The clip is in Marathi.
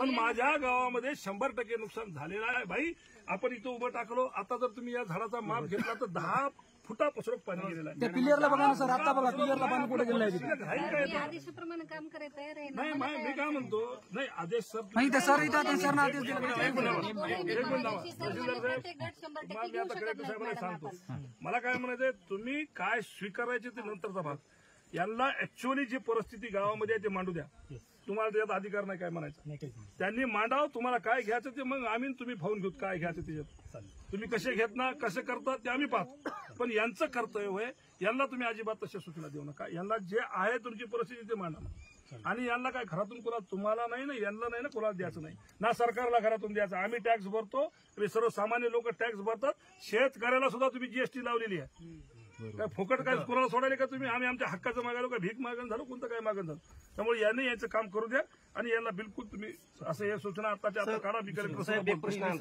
पण माझ्या गावामध्ये 100% नुकसान झालेलं आहे. भाई आपण इथं उभं टाकलो, आता जर तुम्ही या झाडाचा माप घेतला तर 10 फुटापासून पाणी गेलेलं आहे. त्या पिलियरला बघा ना सर, आता बघा पिलियरला पाणी कुठे गेलं आहे. आदेशाप्रमाणे काम करायचं तयार आहे. नाही मी काय म्हणतो, नाही आदेश सर नाही ते सर इथं सर ना आदेश दिला. एक मिनिट मी आता कलेक्टर साहेबांना सांगतो. मला काय म्हणायचंय, तुम्ही काय स्वीकारायचे ते नंतरचा भाग. यांना ऍक्च्युअली जी परिस्थिती गावामध्ये आहे ते मांडू द्या. तुम्हाला त्याच्यात अधिकार नाही काय म्हणायचं, त्यांनी मांडाव. तुम्हाला काय घ्यायचं ते मग आम्ही तुम्ही पाहून घेऊ काय घ्यायचं त्याच्यात. तुम्ही कसे घेत ना कसे करतात ते आम्ही पाहतो. पण यांचं कर्तव्य होय, यांना तुम्ही अजिबात तशा सूचना देऊ नका. यांना जे आहे तुमची परिस्थिती ते मांडा. आणि यांना काय घरातून कोणाला, तुम्हाला नाही ना, यांना नाही ना, कोणाला द्यायचं नाही ना, सरकारला घरातून द्यायचं. आम्ही टॅक्स भरतो, सर्वसामान्य लोक टॅक्स भरतात. शेतकऱ्याला सुद्धा तुम्ही जीएसटी लावलेली आहे. काय फुकट काय कोणाला सोडायला का तुम्ही? आम्ही आमच्या हक्काचं मागायलो का भीक मागण झालं, कोणतं काय मागण झालं. त्यामुळे याने याचं काम करू द्या आणि यांना बिलकुल तुम्ही असं या सूचना आताच्या आता काढा. मी कलेक्टर साहेब